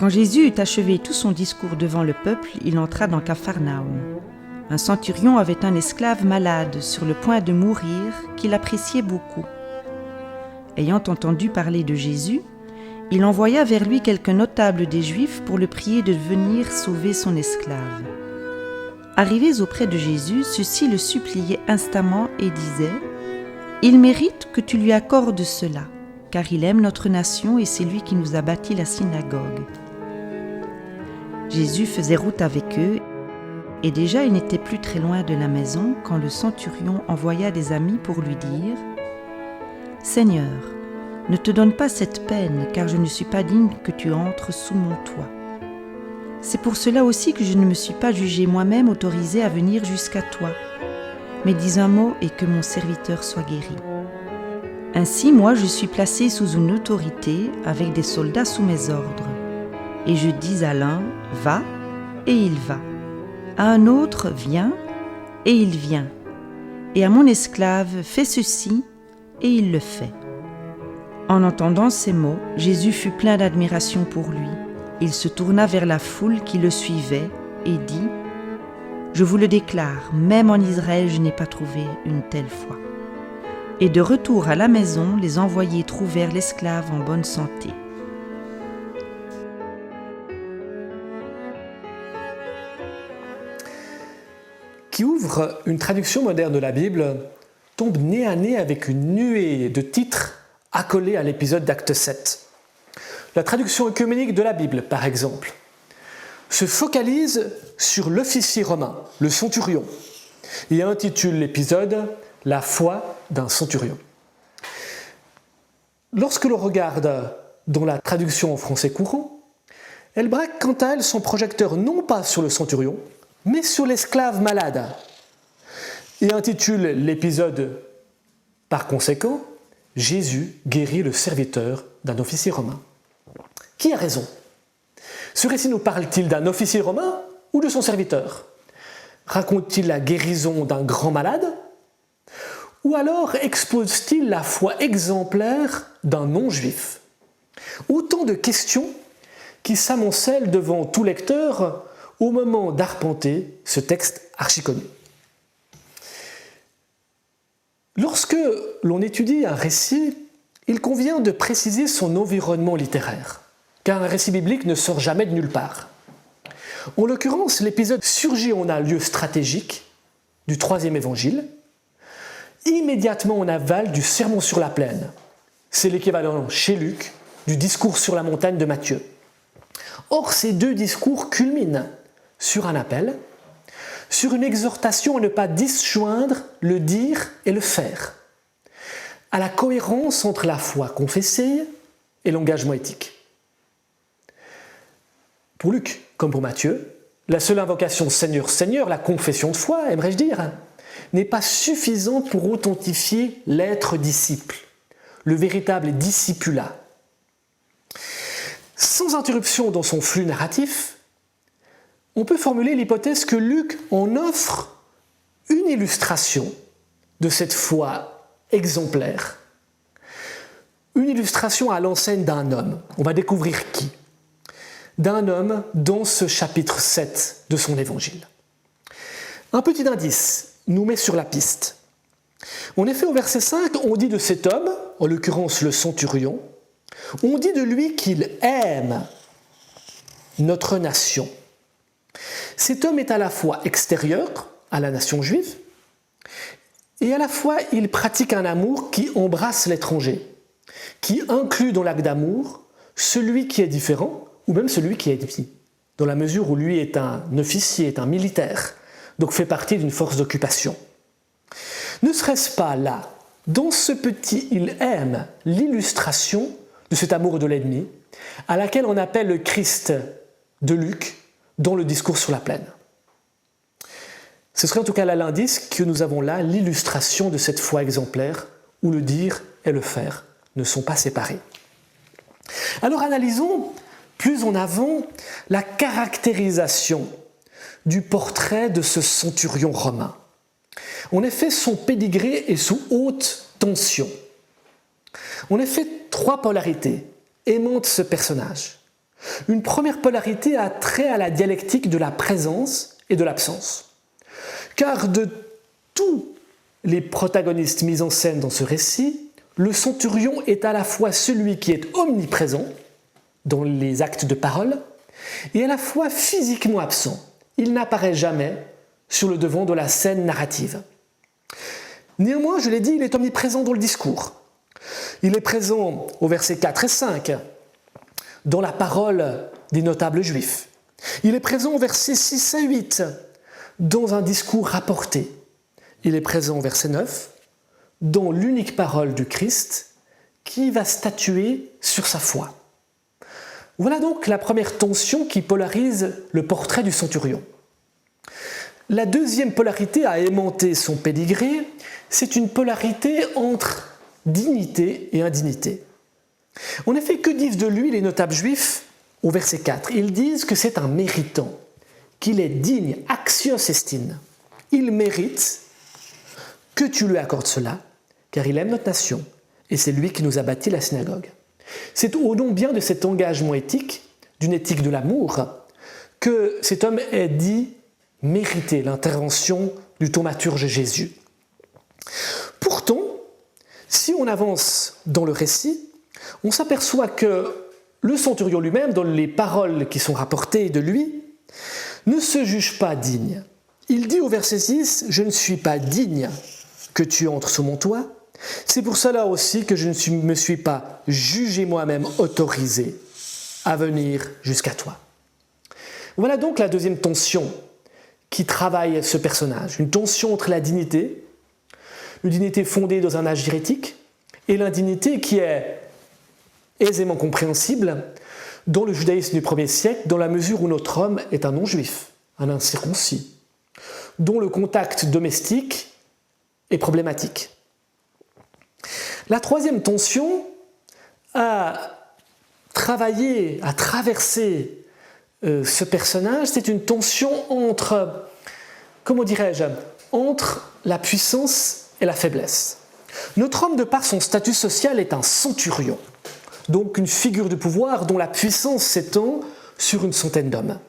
Quand Jésus eut achevé tout son discours devant le peuple, il entra dans Capharnaüm. Un centurion avait un esclave malade, sur le point de mourir, qu'il appréciait beaucoup. Ayant entendu parler de Jésus, il envoya vers lui quelques notables des Juifs pour le prier de venir sauver son esclave. Arrivés auprès de Jésus, ceux-ci le suppliaient instamment et disaient « Il mérite que tu lui accordes cela, car il aime notre nation et c'est lui qui nous a bâti la synagogue. » Jésus faisait route avec eux, et déjà il n'était plus très loin de la maison quand le centurion envoya des amis pour lui dire « Seigneur, ne te donne pas cette peine, car je ne suis pas digne que tu entres sous mon toit. C'est pour cela aussi que je ne me suis pas jugé moi-même autorisé à venir jusqu'à toi. Mais dis un mot et que mon serviteur soit guéri. Ainsi, moi, je suis placé sous une autorité avec des soldats sous mes ordres. Et je dis à l'un, va, et il va. À un autre, viens, et il vient. Et à mon esclave, fais ceci, et il le fait. » En entendant ces mots, Jésus fut plein d'admiration pour lui. Il se tourna vers la foule qui le suivait et dit « Je vous le déclare, même en Israël, je n'ai pas trouvé une telle foi. » Et de retour à la maison, les envoyés trouvèrent l'esclave en bonne santé. Qui ouvre une traduction moderne de la Bible tombe nez à nez avec une nuée de titres accolés à l'épisode d'Acte 7. La traduction œcuménique de la Bible, par exemple, se focalise sur l'officier romain, le centurion, et intitule l'épisode « La foi d'un centurion ». Lorsque l'on regarde dans la traduction en français courant, elle braque quant à elle son projecteur non pas sur le centurion, mais sur l'esclave malade, et intitule l'épisode par conséquent « Jésus guérit le serviteur d'un officier romain ». Qui a raison? Ce récit nous parle-t-il d'un officier romain ou de son serviteur? Raconte-t-il la guérison d'un grand malade? Ou alors expose-t-il la foi exemplaire d'un non-juif? Autant de questions qui s'amoncellent devant tout lecteur au moment d'arpenter ce texte archiconnu. Lorsque l'on étudie un récit, il convient de préciser son environnement littéraire, car un récit biblique ne sort jamais de nulle part. En l'occurrence, l'épisode surgit en un lieu stratégique du troisième évangile, immédiatement en aval du sermon sur la plaine. C'est l'équivalent chez Luc du discours sur la montagne de Matthieu. Or, ces deux discours culminent sur un appel, sur une exhortation à ne pas disjoindre le dire et le faire, à la cohérence entre la foi confessée et l'engagement éthique. Pour Luc, comme pour Matthieu, la seule invocation « Seigneur, Seigneur », la confession de foi, aimerais-je dire, n'est pas suffisante pour authentifier l'être disciple, le véritable discipulat. Sans interruption dans son flux narratif, on peut formuler l'hypothèse que Luc en offre une illustration de cette foi exemplaire. Une illustration à l'enseigne d'un homme. On va découvrir qui? D'un homme dans ce chapitre 7 de son évangile. Un petit indice nous met sur la piste. En effet, au verset 5, on dit de cet homme, en l'occurrence le centurion, on dit de lui qu'il aime notre nation. Cet homme est à la fois extérieur à la nation juive et à la fois il pratique un amour qui embrasse l'étranger, qui inclut dans l'acte d'amour celui qui est différent ou même celui qui est petit, dans la mesure où lui est un officier, est un militaire, donc fait partie d'une force d'occupation. Ne serait-ce pas là, dans ce petit « il aime », l'illustration de cet amour de l'ennemi, à laquelle on appelle le Christ de Luc dans le discours sur la plaine. Ce serait en tout cas là l'indice que nous avons là, l'illustration de cette foi exemplaire où le dire et le faire ne sont pas séparés. Alors analysons plus en avant la caractérisation du portrait de ce centurion romain. En effet, son pédigré est sous haute tension. En effet, trois polarités aimantent ce personnage. Une première polarité a trait à la dialectique de la présence et de l'absence. Car de tous les protagonistes mis en scène dans ce récit, le centurion est à la fois celui qui est omniprésent dans les actes de parole et à la fois physiquement absent. Il n'apparaît jamais sur le devant de la scène narrative. Néanmoins, je l'ai dit, il est omniprésent dans le discours. Il est présent au versets 4 et 5, dans la parole des notables juifs. Il est présent au versets 6 à 8, dans un discours rapporté. Il est présent au verset 9, dans l'unique parole du Christ qui va statuer sur sa foi. Voilà donc la première tension qui polarise le portrait du centurion. La deuxième polarité à aimanter son pédigré, c'est une polarité entre dignité et indignité. En effet, que disent de lui les notables juifs au verset 4 ? Ils disent que c'est un méritant, qu'il est digne, axios estin. Il mérite que tu lui accordes cela, car il aime notre nation, et c'est lui qui nous a bâti la synagogue. C'est au nom bien de cet engagement éthique, d'une éthique de l'amour, que cet homme est dit mériter l'intervention du thaumaturge Jésus. Pourtant, si on avance dans le récit, on s'aperçoit que le centurion lui-même, dans les paroles qui sont rapportées de lui, ne se juge pas digne. Il dit au verset 6 « Je ne suis pas digne que tu entres sous mon toit. C'est pour cela aussi que je ne me suis pas jugé moi-même autorisé à venir jusqu'à toi. » Voilà donc la deuxième tension qui travaille ce personnage. Une tension entre la dignité, une dignité fondée dans un agir éthique, et l'indignité qui est aisément compréhensible dans le judaïsme du 1er siècle, dans la mesure où notre homme est un non-juif, un incirconcis, dont le contact domestique est problématique. La troisième tension à travailler, à traverser ce personnage, c'est une tension entre, comment dirais-je, entre la puissance et la faiblesse. Notre homme, de par son statut social, est un centurion, donc une figure de pouvoir dont la puissance s'étend sur une centaine d'hommes.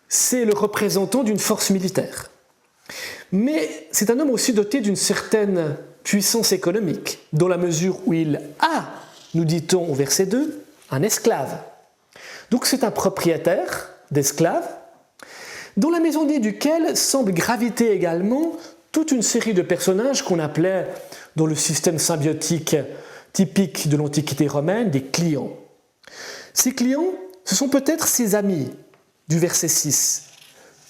C'est le représentant d'une force militaire. Mais c'est un homme aussi doté d'une certaine puissance économique, dans la mesure où il a, nous dit-on au verset 2, un esclave. Donc c'est un propriétaire d'esclaves, dans la maisonnée duquel semble graviter également toute une série de personnages qu'on appelait, dans le système symbiotique typique de l'Antiquité romaine, des clients. Ces clients, ce sont peut-être ses amis du verset 6,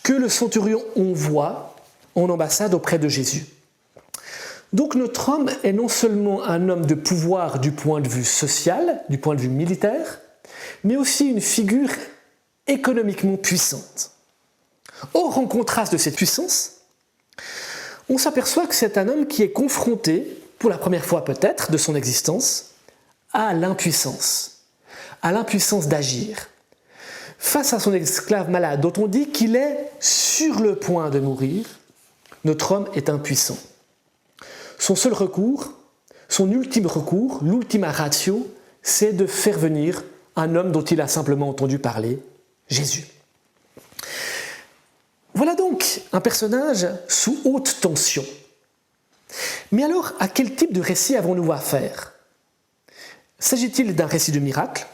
que le centurion envoie en ambassade auprès de Jésus. Donc notre homme est non seulement un homme de pouvoir du point de vue social, du point de vue militaire, mais aussi une figure économiquement puissante. Or, en contraste de cette puissance, on s'aperçoit que c'est un homme qui est confronté, pour la première fois peut-être de son existence, à l'impuissance d'agir. Face à son esclave malade, dont on dit qu'il est sur le point de mourir, notre homme est impuissant. Son seul recours, son ultime recours, l'ultima ratio, c'est de faire venir un homme dont il a simplement entendu parler, Jésus. Voilà donc un personnage sous haute tension. Mais alors, à quel type de récit avons-nous affaire ? S'agit-il d'un récit de miracle,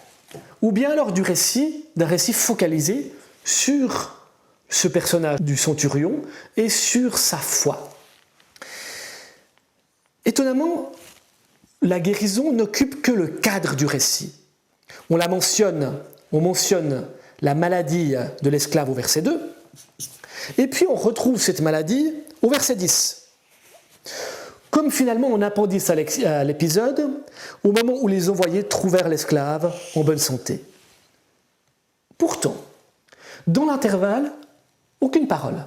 ou bien alors d'un récit focalisé sur ce personnage du centurion et sur sa foi ? Étonnamment, la guérison n'occupe que le cadre du récit. On mentionne la maladie de l'esclave au verset 2, et puis on retrouve cette maladie au verset 10. Comme finalement en appendice à l'épisode, au moment où les envoyés trouvèrent l'esclave en bonne santé. Pourtant, dans l'intervalle, aucune parole,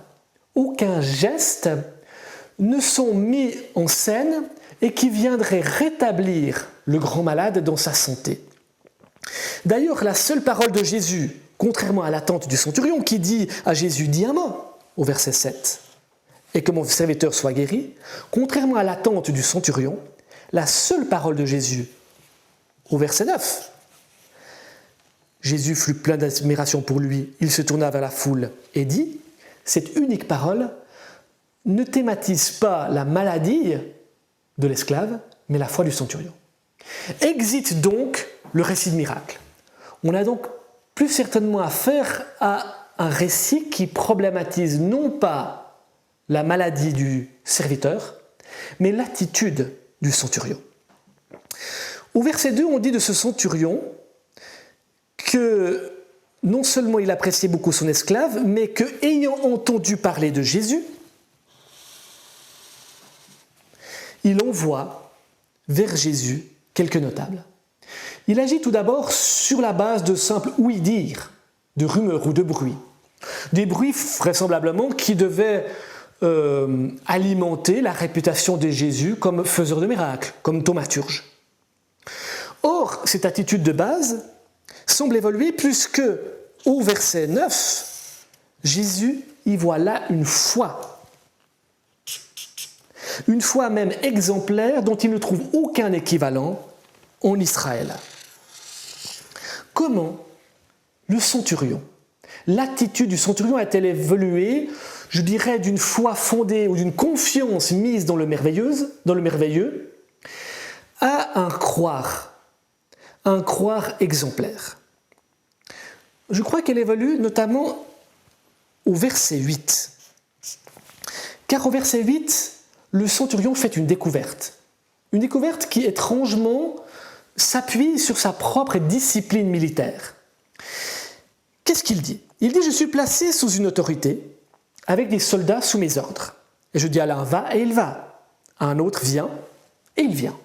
aucun geste ne sont mis en scène et qui viendraient rétablir le grand malade dans sa santé. D'ailleurs, la seule parole de Jésus, contrairement à l'attente du centurion qui dit à Jésus « Dis un mot » au verset 7, et que mon serviteur soit guéri, contrairement à l'attente du centurion, la seule parole de Jésus au verset 9 Jésus fut plein d'admiration pour lui, il se tourna vers la foule et dit, cette unique parole ne thématise pas la maladie de l'esclave, mais la foi du centurion. Exit donc le récit de miracle. On a donc plus certainement affaire à un récit qui problématise non pas la maladie du serviteur, mais l'attitude du centurion. Au verset 2, on dit de ce centurion que non seulement il appréciait beaucoup son esclave, mais que, ayant entendu parler de Jésus, il envoie vers Jésus quelques notables. Il agit tout d'abord sur la base de simples ouï-dire, de rumeurs ou de bruits. Des bruits vraisemblablement qui devaient alimenter la réputation de Jésus comme faiseur de miracles, comme thaumaturge. Or, cette attitude de base semble évoluer puisque, au verset 9, Jésus y voit là une foi même exemplaire dont il ne trouve aucun équivalent en Israël. Comment le centurion, l'attitude du centurion a-t-elle évolué, je dirais, d'une foi fondée ou d'une confiance mise dans le merveilleux, à un croire exemplaire. Je crois qu'elle évolue notamment au verset 8. Car au verset 8, le centurion fait une découverte qui étrangement s'appuie sur sa propre discipline militaire. Qu'est-ce qu'il dit ? Il dit « Je suis placé sous une autorité, avec des soldats sous mes ordres. Et je dis à l'un « Va » et il va. À un autre « Viens » et il vient.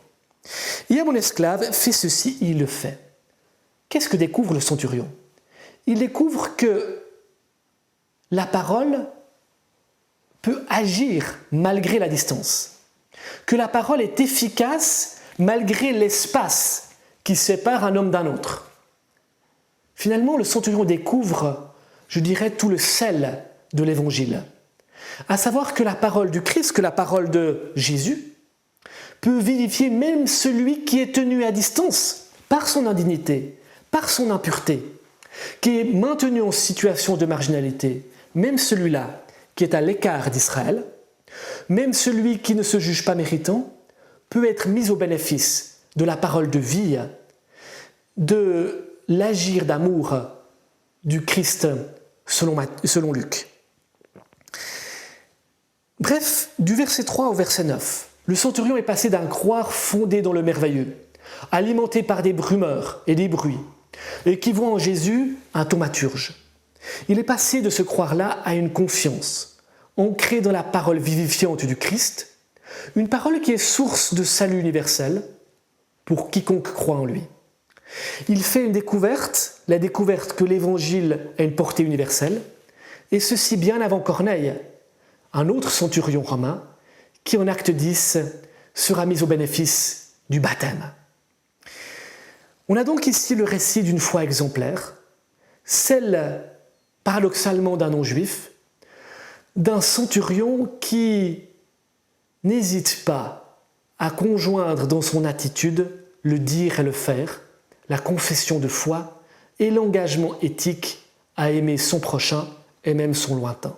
Et à mon esclave « Fais ceci » et il le fait. Qu'est-ce que découvre le centurion ? Il découvre que la parole peut agir malgré la distance, que la parole est efficace malgré l'espace qui sépare un homme d'un autre. Finalement, le centurion découvre, je dirais, tout le sel de l'Évangile, à savoir que la parole du Christ, que la parole de Jésus, peut vivifier même celui qui est tenu à distance par son indignité, par son impureté, qui est maintenu en situation de marginalité, même celui-là qui est à l'écart d'Israël, même celui qui ne se juge pas méritant, peut être mis au bénéfice de la parole de vie, de l'agir d'amour du Christ selon Luc. Bref, du verset 3 au verset 9, le centurion est passé d'un croire fondé dans le merveilleux, alimenté par des rumeurs et des bruits, et qui voit en Jésus un thaumaturge. Il est passé de ce croire-là à une confiance, ancrée dans la parole vivifiante du Christ, une parole qui est source de salut universel pour quiconque croit en lui. Il fait une découverte, la découverte que l'Évangile a une portée universelle, et ceci bien avant Corneille, un autre centurion romain, qui en acte 10 sera mis au bénéfice du baptême. On a donc ici le récit d'une foi exemplaire, celle paradoxalement d'un non-juif, d'un centurion qui n'hésite pas à conjoindre dans son attitude le dire et le faire, la confession de foi et l'engagement éthique à aimer son prochain et même son lointain.